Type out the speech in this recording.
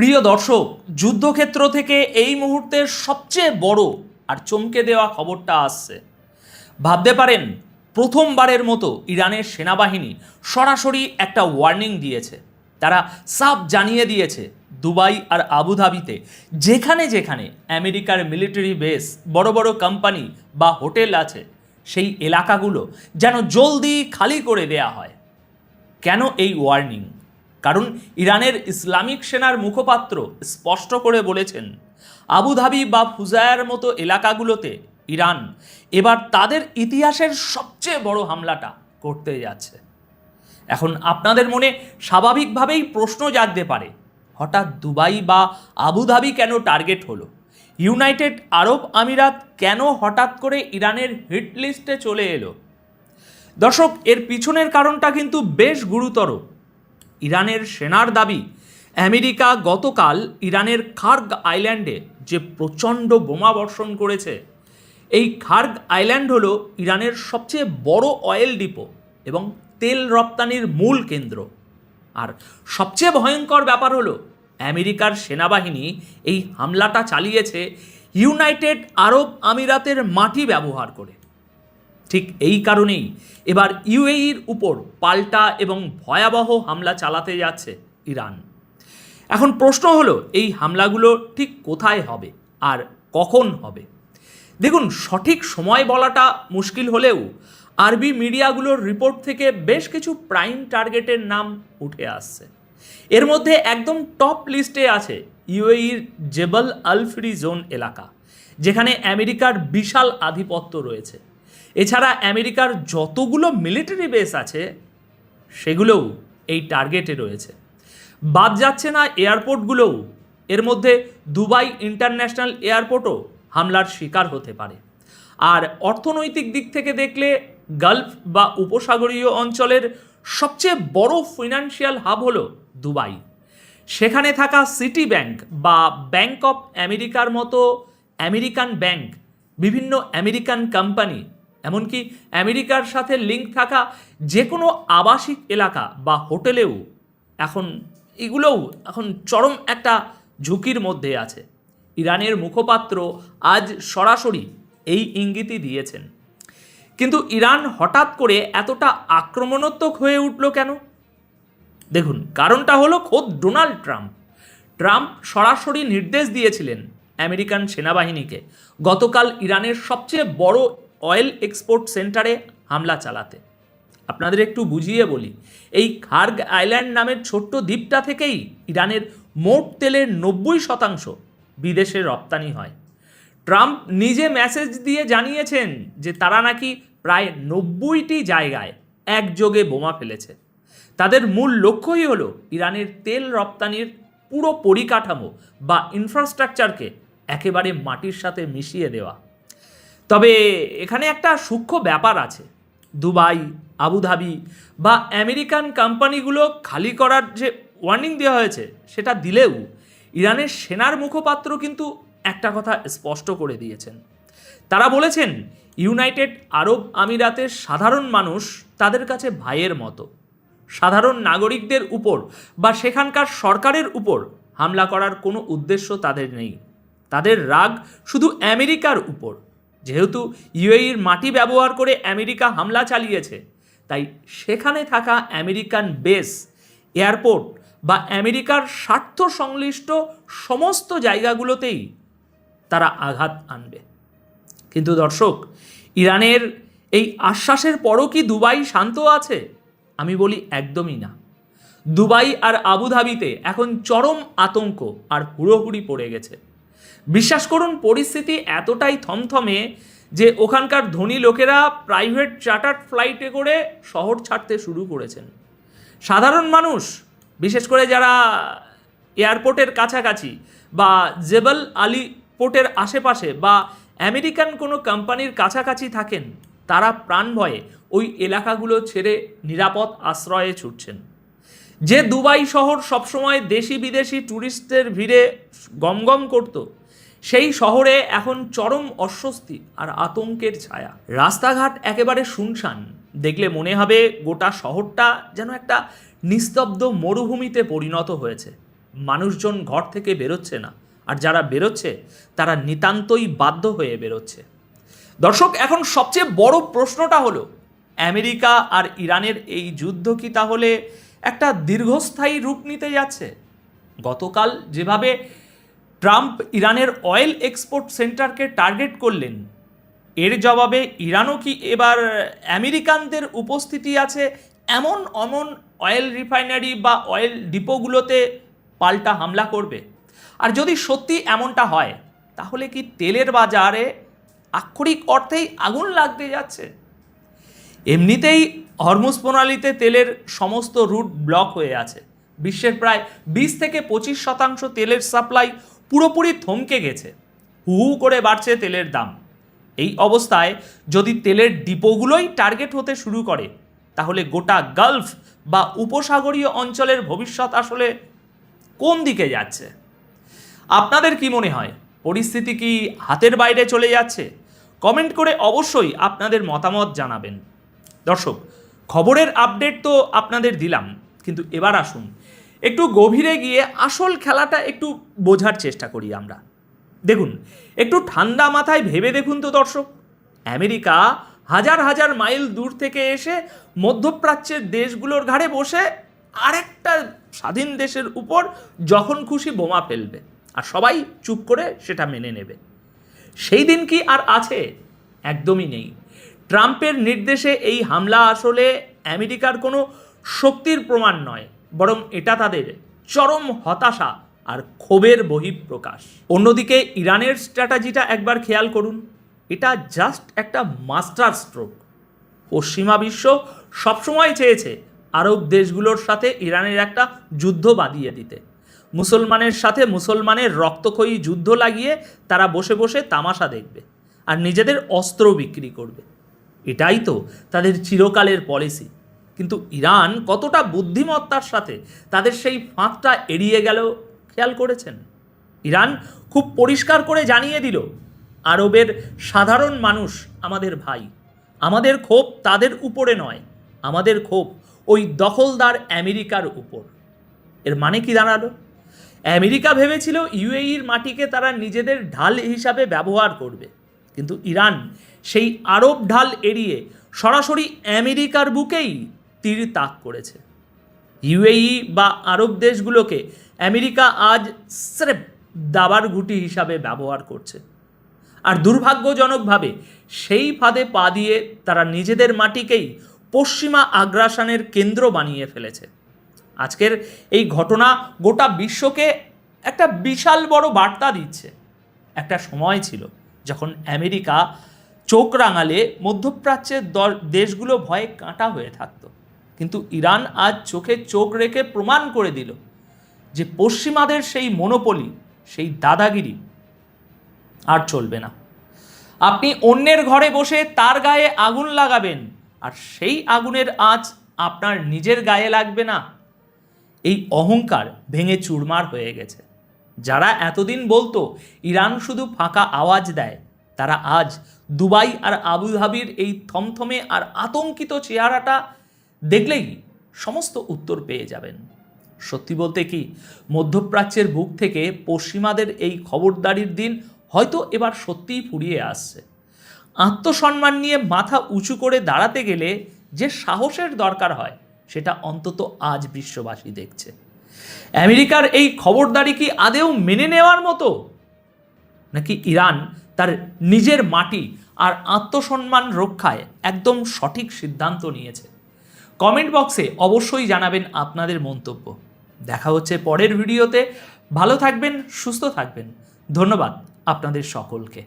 প্রিয় দর্শক, যুদ্ধক্ষেত্র থেকে এই মুহূর্তের সবচেয়ে বড় আর চমকে দেওয়া খবরটা আসছে। ভাবতে পারেন, প্রথমবারের মতো ইরানের সেনাবাহিনী সরাসরি একটা ওয়ার্নিং দিয়েছে। তারা সাফ জানিয়ে দিয়েছে দুবাই আর আবুধাবিতে যেখানে যেখানে আমেরিকার মিলিটারি বেস, বড় বড় কোম্পানি বা হোটেল আছে, সেই এলাকাগুলো যেন জলদি খালি করে দেয়া হয়। কেন এই ওয়ার্নিং? কারণ ইরানের ইসলামিক সেনার মুখপাত্র স্পষ্ট করে বলেছেন, আবুধাবি বা ফুজায়ার মতো এলাকাগুলোতে ইরান এবার তাদের ইতিহাসের সবচেয়ে বড় হামলাটা করতে যাচ্ছে। এখন আপনাদের মনে স্বাভাবিকভাবেই প্রশ্ন জাগতে পারে, হঠাৎ দুবাই বা আবুধাবি কেন টার্গেট হলো? ইউনাইটেড আরব আমিরাত কেন হঠাৎ করে ইরানের হিট লিস্টে চলে এলো? দর্শক, এর পিছনের কারণটা কিন্তু বেশ গুরুতর। ইরানের সেনার দাবি, আমেরিকা গতকাল ইরানের খার্গ আইল্যান্ডে যে প্রচণ্ড বোমা বর্ষণ করেছে। এই খার্গ আইল্যান্ড হলো ইরানের সবচেয়ে বড় অয়েল ডিপো এবং তেল রপ্তানির মূল কেন্দ্র। আর সবচেয়ে ভয়ঙ্কর ব্যাপার হলো, আমেরিকার সেনাবাহিনী এই হামলাটা চালিয়েছে ইউনাইটেড আরব আমিরাতের মাটি ব্যবহার করে। ঠিক এই কারণেই এবার ইউএইর উপর পাল্টা এবং ভয়াবহ হামলা চালাতে যাচ্ছে ইরান। এখন প্রশ্ন হলো, এই হামলাগুলো ঠিক কোথায় হবে আর কখন হবে? দেখুন, সঠিক সময় বলাটা মুশকিল হলেও আরবি মিডিয়াগুলোর রিপোর্ট থেকে বেশ কিছু প্রাইম টার্গেটের নাম উঠে আসছে। এর মধ্যে একদম টপ লিস্টে আছে ইউএইর জেবল আল ফ্রি জোন এলাকা, যেখানে আমেরিকার বিশাল আধিপত্য রয়েছে। এছাড়া আমেরিকার যতগুলো মিলিটারি বেস আছে সেগুলোও এই টার্গেটে রয়েছে। বাদ যাচ্ছে না এয়ারপোর্টগুলোও। এর মধ্যে দুবাই ইন্টারন্যাশনাল এয়ারপোর্টও হামলার শিকার হতে পারে। আর অর্থনৈতিক দিক থেকে দেখলে গালফ বা উপসাগরীয় অঞ্চলের সবচেয়ে বড় ফিনান্সিয়াল হাব হলো দুবাই। সেখানে থাকা সিটি ব্যাংক বা ব্যাংক অফ আমেরিকার মতো আমেরিকান ব্যাংক, বিভিন্ন আমেরিকান কোম্পানি, এমনকি আমেরিকার সাথে লিঙ্ক থাকা যে কোনো আবাসিক এলাকা বা হোটেলেও এগুলোও এখন চরম একটা ঝুঁকির মধ্যে আছে। ইরানের মুখপাত্র আজ সরাসরি এই ইঙ্গিতই দিয়েছেন। কিন্তু ইরান হঠাৎ করে এতটা আক্রমণাত্মক হয়ে উঠল কেন? দেখুন, কারণটা হলো খোদ ডোনাল্ড ট্রাম্প সরাসরি নির্দেশ দিয়েছিলেন আমেরিকান সেনাবাহিনীকে গতকাল ইরানের সবচেয়ে বড় অয়েল এক্সপোর্ট সেন্টারে হামলা চালাতে। আপনাদের একটু বুঝিয়ে বলি, এই খার্গ আইল্যান্ড নামের ছোট্ট দ্বীপটা থেকেই ইরানের মোট তেলের 90% বিদেশে রপ্তানি হয়। ট্রাম্প নিজে মেসেজ দিয়ে জানিয়েছেন যে তারা নাকি প্রায় 90টি জায়গায় একযোগে বোমা ফেলেছে। তাদের মূল লক্ষ্যই হলো ইরানের তেল রপ্তানির পুরো পরিকাঠামো বা ইনফ্রাস্ট্রাকচারকে একেবারে মাটির সাথে মিশিয়ে দেওয়া। তবে এখানে একটা সূক্ষ্ম ব্যাপার আছে। দুবাই, আবুধাবি বা আমেরিকান কোম্পানিগুলো খালি করার যে ওয়ার্নিং দেওয়া হয়েছে সেটা দিলেও ইরানের সেনার মুখপাত্র কিন্তু একটা কথা স্পষ্ট করে দিয়েছেন। তারা বলেছেন, ইউনাইটেড আরব আমিরাতের সাধারণ মানুষ তাদের কাছে ভাইয়ের মতো। সাধারণ নাগরিকদের উপর বা সেখানকার সরকারের উপর হামলা করার কোনো উদ্দেশ্য তাদের নেই। তাদের রাগ শুধু আমেরিকার উপর। যেহেতু ইউএইর মাটি ব্যবহার করে আমেরিকা হামলা চালিয়েছে, তাই সেখানে থাকা আমেরিকান বেস, এয়ারপোর্ট বা আমেরিকার স্বার্থ সংশ্লিষ্ট সমস্ত জায়গাগুলোতেই তারা আঘাত আনবে। কিন্তু দর্শক, ইরানের এই আশ্বাসের পরও কি দুবাই শান্ত আছে? আমি বলি একদমই না। দুবাই আর আবুধাবিতে এখন চরম আতঙ্ক আর হুড়োহুড়ি পড়ে গেছে। বিশ্বাস করুন, পরিস্থিতি এতটাই থমথমে যে ওখানকার ধনী লোকেরা প্রাইভেট চার্টার্ড ফ্লাইটে করে শহর ছাড়তে শুরু করেছেন। সাধারণ মানুষ, বিশেষ করে যারা এয়ারপোর্টের কাছাকাছি বা জেবল আলী পোর্টের আশেপাশে বা আমেরিকান কোনো কোম্পানির কাছাকাছি থাকেন, তারা প্রাণ ভয়ে ওই এলাকাগুলো ছেড়ে নিরাপদ আশ্রয়ে ছুটছেন। যে দুবাই শহর সবসময় দেশি বিদেশি ট্যুরিস্টদের ভিড়ে গমগম করত, সেই শহরে এখন চরম অস্বস্তি আর আতঙ্কের ছায়া। রাস্তাঘাট একেবারে শুনশান। দেখলে মনে হবে গোটা শহরটা যেন একটা নিস্তব্ধ মরুভূমিতে পরিণত হয়েছে। মানুষজন ঘর থেকে বেরোচ্ছে না, আর যারা বেরোচ্ছে তারা নিতান্তই বাধ্য হয়ে বেরোচ্ছে। দর্শক, এখন সবচেয়ে বড় প্রশ্নটা হলো, আমেরিকা আর ইরানের এই যুদ্ধ কি তাহলে একটা দীর্ঘস্থায়ী রূপ নিতে যাচ্ছে? গতকাল যেভাবে ট্রাম্প ইরানের অয়েল এক্সপোর্ট সেন্টারকে টার্গেট করলেন, এর জবাবে ইরানও কি এবার আমেরিকানদের উপস্থিতি আছে এমন অয়েল রিফাইনারি বা অয়েল ডিপোগুলোতে পাল্টা হামলা করবে? আর যদি সত্যি এমনটা হয়, তাহলে কি তেলের বাজারে আক্ষরিক অর্থেই আগুন লাগতে যাচ্ছে? এমনিতেই হরমুজ প্রণালীতে তেলের সমস্ত রুট ব্লক হয়ে আছে। বিশ্বের প্রায় 20-25% তেলের সাপ্লাই পুরোপুরি থমকে গেছে। হু হু করে বাড়ছে তেলের দাম। এই অবস্থায় যদি তেলের ডিপোগুলোই টার্গেট হতে শুরু করে, তাহলে গোটা গালফ বা উপসাগরীয় অঞ্চলের ভবিষ্যৎ আসলে কোন দিকে যাচ্ছে? আপনাদের কি মনে হয়? পরিস্থিতি কি হাতের বাইরে চলে যাচ্ছে? কমেন্ট করে অবশ্যই আপনাদের মতামত জানাবেন। দর্শক, খবরের আপডেট তো আপনাদের দিলাম, কিন্তু এবার আসুন একটু গভীরে গিয়ে আসল খেলাটা একটু বোঝার চেষ্টা করি আমরা। দেখুন, একটু ঠান্ডা মাথায় ভেবে দেখুন তো দর্শক, আমেরিকা হাজার হাজার মাইল দূর থেকে এসে মধ্যপ্রাচ্যের দেশগুলোর ঘাড়ে বসে আরেকটা স্বাধীন দেশের উপর যখন খুশি বোমা ফেলবে, আর সবাই চুপ করে সেটা মেনে নেবে। সেই দিন কি আর আছে? একদমই নেই। ট্রাম্পের নির্দেশে এই হামলা আসলে আমেরিকার কোনো শক্তির প্রমাণ নয়, বরং এটা তাদের চরম হতাশা আর ক্ষোভের বহিঃপ্রকাশ। অন্যদিকে ইরানের স্ট্র্যাটেজিটা একবার খেয়াল করুন। এটা জাস্ট একটা মাস্টার স্ট্রোক। পশ্চিমা বিশ্ব সবসময় চেয়েছে আরব দেশগুলোর সাথে ইরানের একটা যুদ্ধ বাঁধিয়ে দিতে। মুসলমানের সাথে মুসলমানের রক্তক্ষয়ী যুদ্ধ লাগিয়ে তারা বসে বসে তামাশা দেখবে আর নিজেদের অস্ত্র বিক্রি করবে। এটাই তো তাদের চিরকালের পলিসি। কিন্তু ইরান কতটা বুদ্ধিমত্তার সাথে তাদের সেই ফাঁকটা এড়িয়ে গেল খেয়াল করেছেন? ইরান খুব পরিষ্কার করে জানিয়ে দিল, আরবের সাধারণ মানুষ আমাদের ভাই। আমাদের ক্ষোভ তাদের উপরে নয়, আমাদের ক্ষোভ ওই দখলদার আমেরিকার উপর। এর মানে কি দাঁড়ালো? আমেরিকা ভেবেছিল ইউএইর মাটিকে তারা নিজেদের ঢাল হিসাবে ব্যবহার করবে, কিন্তু ইরান সেই আরব ঢাল এড়িয়ে সরাসরি আমেরিকার বুকেই তীর তাক করেছে। ইউএই বা আরব দেশগুলোকে আমেরিকা আজ স্রেফ দাবার ঘুঁটি হিসাবে ব্যবহার করছে। আর দুর্ভাগ্যজনকভাবে সেই ফাঁদে পা দিয়ে তারা নিজেদের মাটিকেই পশ্চিমা আগ্রাসনের কেন্দ্র বানিয়ে ফেলেছে। আজকের এই ঘটনা গোটা বিশ্বকে একটা বিশাল বড় বার্তা দিচ্ছে। একটা সময় ছিল যখন আমেরিকা চোখ রাঙালে মধ্যপ্রাচ্যের দেশগুলো ভয়ে কাঁটা হয়ে থাকতো, কিন্তু ইরান আজ চোখে চোখ রেখে প্রমাণ করে দিল যে পশ্চিমাদের সেই মনোপলি, সেই দাদাগিরি আর চলবে না। আপনি অন্যের ঘরে বসে তার গায়ে আগুন লাগাবেন, আর সেই আগুনের আঁচ আপনার নিজের গায়ে লাগবে না। এই অহংকার ভেঙে চুরমার হয়ে গেছে। যারা এতদিন বলতো ইরান শুধু ফাঁকা আওয়াজ দেয়, তারা আজ দুবাই আর আবুধাবির এই থমথমে আর আতঙ্কিত চেহারাটা দেখলেই সমস্ত উত্তর পেয়ে যাবেন। সত্যি বলতে কি, মধ্যপ্রাচ্যের বুক থেকে পশ্চিমাদের এই খবরদারির দিন হয়তো এবার সত্যিই ফুরিয়ে আসছে। আত্মসম্মান নিয়ে মাথা উঁচু করে দাঁড়াতে গেলে যে সাহসের দরকার হয়, সেটা অন্তত আজ বিশ্ববাসী দেখছে। আমেরিকার এই খবরদারি কি আদেও মেনে নেওয়ার মতো, নাকি ইরান তার নিজের মাটি আর আত্মসম্মান রক্ষায় একদম সঠিক সিদ্ধান্ত নিয়েছে? কমেন্ট বক্সে অবশ্যই জানাবেন আপনাদের মন্তব্য। দেখা হচ্ছে পরের ভিডিওতে। ভালো থাকবেন, সুস্থ থাকবেন। ধন্যবাদ আপনাদের সকলকে।